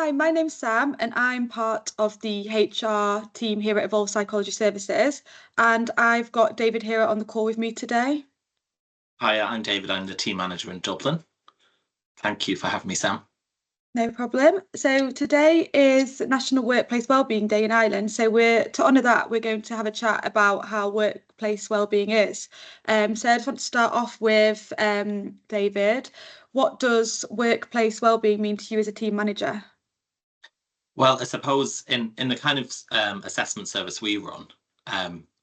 Hi, my name's Sam, and I'm part of the HR team here at Evolve Psychology Services. And I've got David here on the call with me today. Hi, I'm David. I'm the team manager in Dublin. Thank you for having me, Sam. No problem. So today is National Workplace Wellbeing Day in Ireland. So to honour that, we're going to have a chat about how workplace wellbeing is. So I just want to start off with David. What does workplace wellbeing mean to you as a team manager? Well, I suppose in the kind of assessment service we run,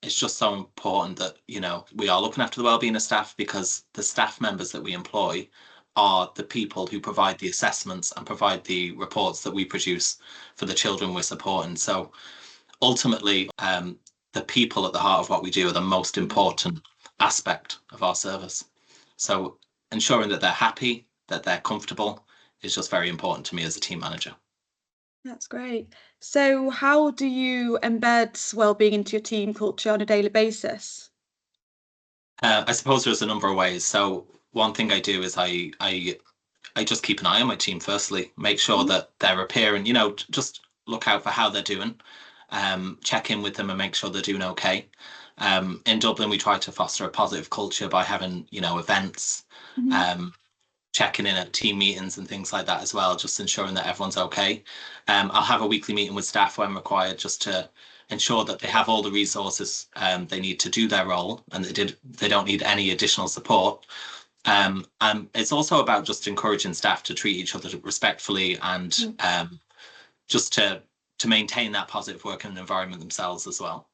it's just so important that, we are looking after the wellbeing of staff because the staff members that we employ are the people who provide the assessments and provide the reports that we produce for the children we're supporting. So ultimately, the people at the heart of what we do are the most important aspect of our service. So ensuring that they're happy, that they're comfortable is just very important to me as a team manager. That's great. So, how do you embed well-being into your team culture on a daily basis? I suppose there's a number of ways. So one thing I do is I just keep an eye on my team firstly, make sure Mhm. that they're appearing, just look out for how they're doing, check in with them and make sure they're doing okay. In Dublin, we try to foster a positive culture by having, events, Mhm. um, checking in at team meetings and things like that as well, just ensuring that everyone's okay. I'll have a weekly meeting with staff when required, just to ensure that they have all the resources they need to do their role and they don't need any additional support. And it's also about just encouraging staff to treat each other respectfully and Mhm. just to maintain that positive working environment themselves as well.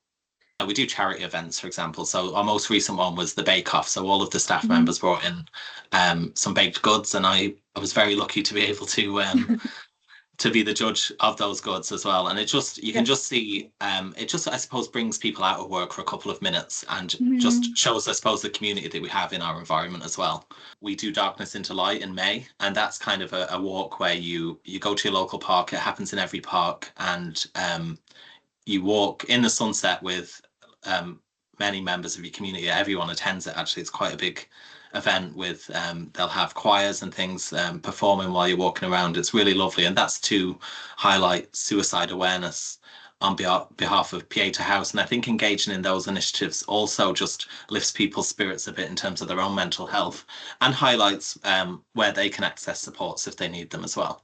We do charity events, for example. So our most recent one was the Bake Off. So all of the staff Mhm. members brought in some baked goods, and I was very lucky to be able to be the judge of those goods as well. And it just you Yeah. can just see it just I suppose brings people out of work for a couple of minutes and just Mhm. shows I suppose the community that we have in our environment as well. We do Darkness into Light in May, and that's kind of a walk where you go to your local park. It happens in every park, and you walk in the sunset with um, many members of your community. Everyone attends it. Actually, it's quite a big event with they'll have choirs and things performing while you're walking around. It's really lovely, and that's to highlight suicide awareness on behalf of Pieta House. And I think engaging in those initiatives also just lifts people's spirits a bit in terms of their own mental health and highlights where they can access supports if they need them as well.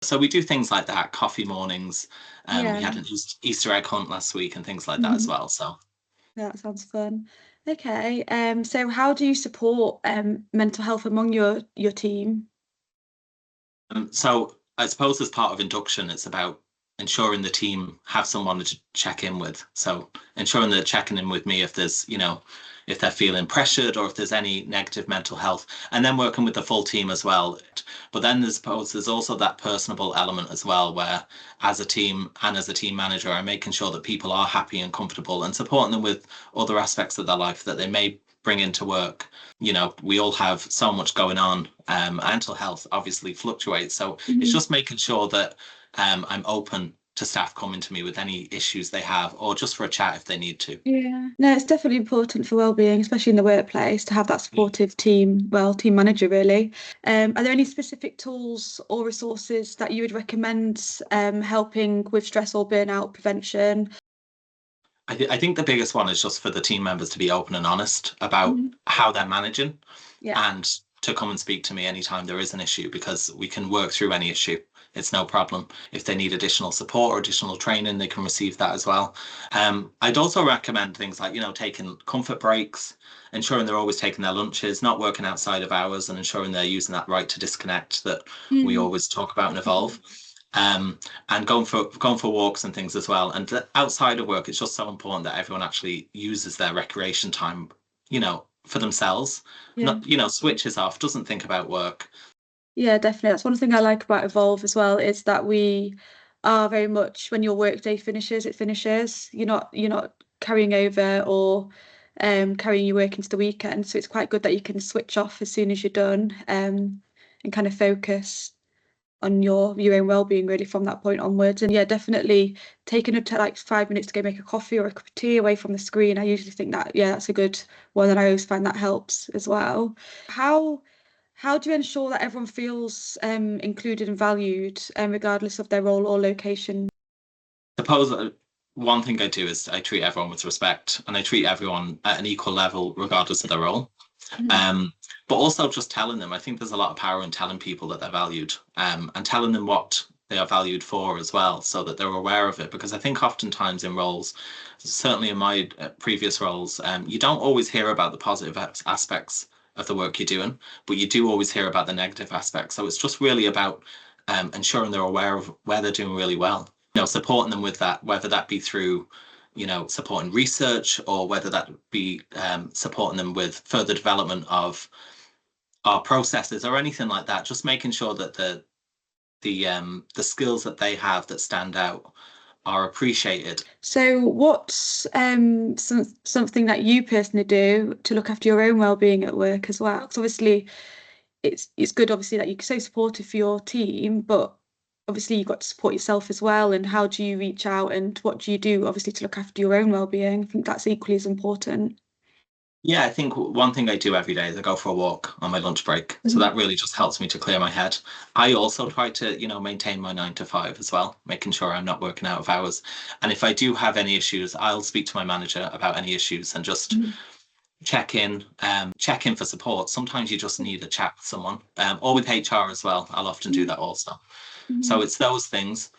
So we do things like that, coffee mornings. We Yeah. had an Easter egg hunt last week and things like that as Mhm. well. So, That sounds fun. Okay. So how do you support mental health among your team? so I suppose as part of induction, it's about ensuring the team have someone to check in with. So ensuring they're checking in with me if there's, if they're feeling pressured or if there's any negative mental health, and then working with the full team as well. But then there's also that personable element as well, where as a team and as a team manager, I'm making sure that people are happy and comfortable and supporting them with other aspects of their life that they may bring into work. We all have so much going on. Mental health obviously fluctuates. So it's Mhm. just making sure that I'm open to staff coming to me with any issues they have or just for a chat if they need to. Yeah. No, it's definitely important for well-being, especially in the workplace, to have that Yeah. supportive team manager really. Are there any specific tools or resources that you would recommend helping with stress or burnout prevention? I think the biggest one is just for the team members to be open and honest about Mhm. how they're managing Yeah. and to come and speak to me anytime there is an issue because we can work through any issue. It's no problem. If they need additional support or additional training, they can receive that as well. I'd also recommend things like, taking comfort breaks, ensuring they're always taking their lunches, not working outside of hours, and ensuring they're using that right to disconnect that we Mm. always talk about and evolve. Definitely. Um, and going for walks and things as well. And outside of work, it's just so important that everyone actually uses their recreation time, for themselves. Yeah. Not, switches off, doesn't think about work. Yeah, definitely. That's one thing I like about Evolve as well, is that we are very much when your workday finishes, it finishes. You're not carrying over or carrying your work into the weekend. So it's quite good that you can switch off as soon as you're done and kind of focus on your own well-being really from that point onwards. And yeah, definitely taking like 5 minutes to go make a coffee or a cup of tea away from the screen. I usually think that, yeah, that's a good one, and I always find that helps as well. How How do you ensure that everyone feels included and valued, regardless of their role or location? Suppose one thing I do is I treat everyone with respect, and I treat everyone at an equal level regardless of their role. Um, but also just telling them, I think there's a lot of power in telling people that they're valued, and telling them what they are valued for as well, so that they're aware of it. Because I think oftentimes in roles, certainly in my previous roles, you don't always hear about the positive aspects of the work you're doing, but you do always hear about the negative aspects. So it's just really about ensuring they're aware of where they're doing really well. Supporting them with that, whether that be through supporting research, or whether that be supporting them with further development of our processes or anything like that. Just making sure that the skills that they have that stand out are appreciated. So, what's something that you personally do to look after your own well-being at work as well? Because obviously, it's good, obviously, that you're so supportive for your team, but obviously you've got to support yourself as well. And how do you reach out, and what do you do, obviously, to look after your own well-being? I think that's equally as important. Yeah, I think one thing I do every day is I go for a walk on my lunch break. So that really just helps me to clear my head. I also try to, maintain my 9 to 5 as well, making sure I'm not working out of hours. And if I do have any issues, I'll speak to my manager about any issues and just check in for support. Sometimes you just need a chat with someone, or with HR as well. I'll often do that also. So it's those things.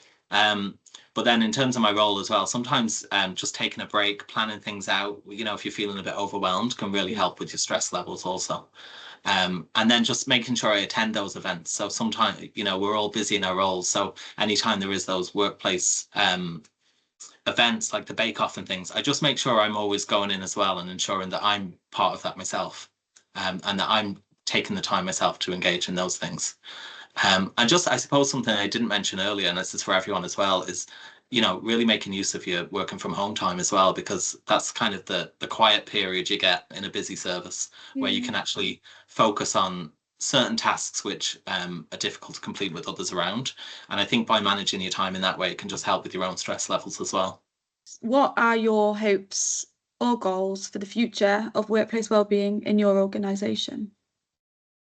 But then in terms of my role as well, sometimes just taking a break, planning things out, if you're feeling a bit overwhelmed, can really help with your stress levels also. And then just making sure I attend those events. So sometimes, we're all busy in our roles. So anytime there is those workplace events like the Bake Off and things, I just make sure I'm always going in as well and ensuring that I'm part of that myself, and that I'm taking the time myself to engage in those things. And just, I suppose, something I didn't mention earlier, and this is for everyone as well, is, really making use of your working from home time as well, because that's kind of the quiet period you get in a busy service where you can actually focus on certain tasks which are difficult to complete with others around. And I think by managing your time in that way, it can just help with your own stress levels as well. What are your hopes or goals for the future of workplace wellbeing in your organisation?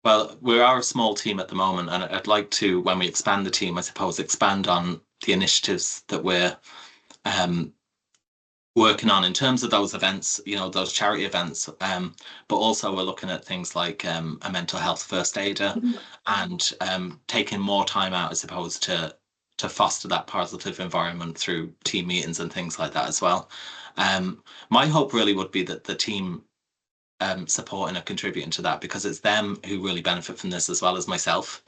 Well, we are a small team at the moment, and I'd like to, when we expand the team, I suppose, expand on the initiatives that we're um, working on in terms of those events, those charity events. But also we're looking at things like a mental health first aider, and taking more time out, I suppose, to foster that positive environment through team meetings and things like that as well. My hope really would be that the team supporting or contributing to that, because it's them who really benefit from this as well as myself,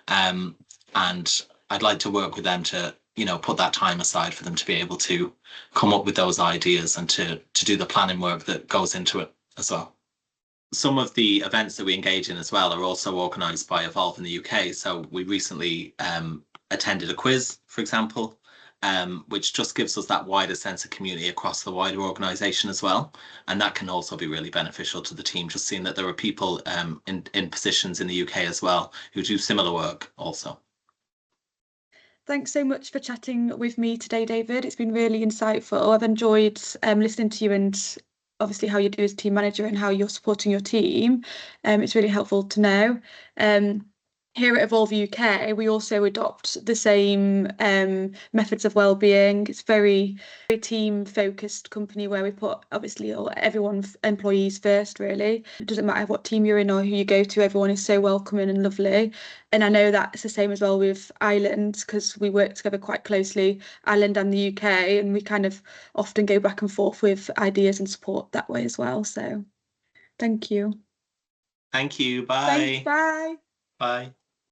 and I'd like to work with them to, put that time aside for them to be able to come up with those ideas and to do the planning work that goes into it as well. Some of the events that we engage in as well are also organised by Evolve in the UK. So we recently attended a quiz, for example, which just gives us that wider sense of community across the wider organisation as well. And that can also be really beneficial to the team, just seeing that there are people in positions in the UK as well who do similar work also. Thanks so much for chatting with me today, David. It's been really insightful. I've enjoyed listening to you, and obviously how you do as team manager and how you're supporting your team. It's really helpful to know. Here at Evolve UK, we also adopt the same methods of wellbeing. It's very team-focused company where we put obviously everyone, employees first, really. It doesn't matter what team you're in or who you go to, everyone is so welcoming and lovely. And I know that's the same as well with Ireland, because we work together quite closely, Ireland and the UK, and we kind of often go back and forth with ideas and support that way as well. So thank you. Thank you. Thanks, Bye. bye. Bye.